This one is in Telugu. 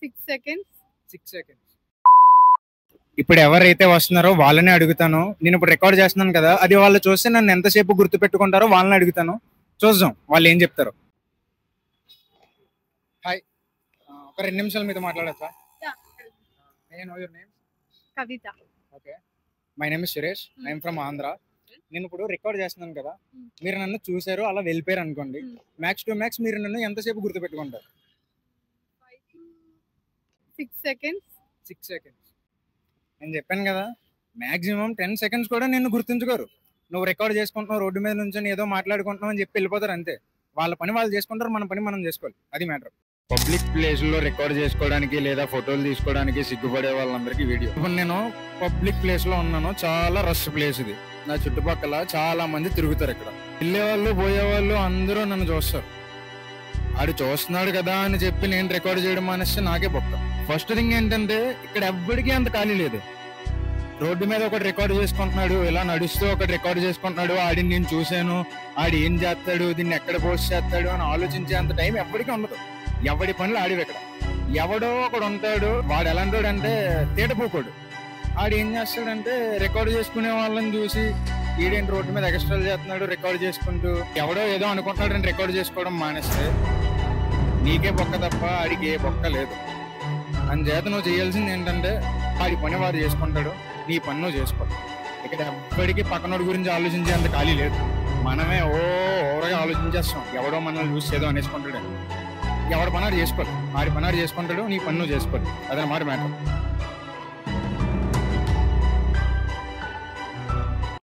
6 seconds. 6 seconds. ఇప్పుడు ఎవరైతే వస్తున్నారో వాళ్ళనే అడుగుతాను. నేను ఇప్పుడు రికార్డ్ చేస్తున్నాను కదా, అది వాళ్ళు చూస్తే నన్ను ఎంతసేపు గుర్తు పెట్టుకుంటారో వాళ్ళని అడుగుతాను. చూద్దాం వాళ్ళు ఏం చెప్తారు. హాయ్, ఒక 2 నిమిషాలు మీతో మాట్లాడచ్చా? Yeah. నేను your name? Kavita. Okay, my name is Suresh. I'm from Andhra. నేను ఇప్పుడు రికార్డ్ చేస్తున్నాను కదా, మీరు నన్ను చూసారు అలా వెళ్ళిపోయారు అనుకోండి, మ్యాక్స్ టు మ్యాక్స్ మీరు నన్ను ఎంతసేపు గుర్తు పెట్టుకుంటారు? 6 seconds. 6 seconds. నేను చెప్పాను కదా, మాక్సిమం 10 seconds కూడా నిన్ను గుర్తుంచుకోరు. నువ్వు రికార్డ్ చేసుకుంటున్నావు, రోడ్డు మీద నుంచి ఏదో మాట్లాడుకుంటున్నావు అని చెప్పి వెళ్ళిపోతారు అంతే. వాళ్ళ పని వాళ్ళు చేసుకుంటారు, మన పని మనం చేసుకోవాలి. అది మ్యాటర్. పబ్లిక్ ప్లేస్లో రికార్డ్ చేసుకోవడానికి లేదా ఫోటోలు తీసుకోవడానికి సిగ్గుపడే వాళ్ళందరికీ వీడియో. ఇప్పుడు నేను పబ్లిక్ ప్లేస్లో ఉన్నాను, చాలా రష్ ప్లేస్ ఇది. నా చుట్టుపక్కల చాలా మంది తిరుగుతారు. ఇక్కడ వెళ్ళేవాళ్ళు పోయేవాళ్ళు అందరూ నన్ను చూస్తారు. ఆడు చూస్తున్నాడు కదా అని చెప్పి నేను రికార్డ్ చేయడం మానేస్తే నాకే బొక్క. ఫస్ట్ థింగ్ ఏంటంటే, ఇక్కడ ఎవ్వడికి అంత ఖాళీ లేదు. రోడ్డు మీద ఒకటి రికార్డ్ చేసుకుంటున్నాడు, ఇలా నడుస్తూ ఒకటి రికార్డ్ చేసుకుంటున్నాడు, ఆడిని నేను చూశాను, ఆడు ఏం చేస్తాడు, దీన్ని ఎక్కడ పోస్ట్ చేస్తాడు అని ఆలోచించే అంత టైం ఎవ్వడికి ఉండదు. ఎవడి పనులు ఆడివి. ఇక్కడ ఎవడో ఒకడు ఉంటాడు, వాడు ఎలాంటి అంటే తేటపోకోడు. ఆడు ఏం చేస్తాడంటే, రికార్డ్ చేసుకునే వాళ్ళని చూసి ఈడేంటి రోడ్డు మీద ఎక్స్ట్రా చేస్తున్నాడు రికార్డ్ చేసుకుంటూ, ఎవడో ఏదో అనుకుంటున్నాడు అని రికార్డ్ చేసుకోవడం మానేస్తే నీకే బొక్క తప్ప ఆడికి ఏ బొక్క లేదు. అందుచేత నువ్వు చేయాల్సింది ఏంటంటే, ఆడి పని వాడు చేసుకుంటాడు, నీ పని నువ్వు చేసుకో. ఇక్కడ ఎప్పటికీ పక్కనోడి గురించి ఆలోచించే అంత ఖాళీ లేదు. మనమే ఓవరగా ఆలోచించేస్తాం, ఎవడో మనల్ని చూసి ఏదో అనేసుకుంటాడు. ఎవడి పని ఆడు చేసుకోవాలి, ఆడి పని ఆడు చేసుకుంటాడు, నీ పని నువ్వు చేసుకోవాలి. అదనమాట మ్యాటర్.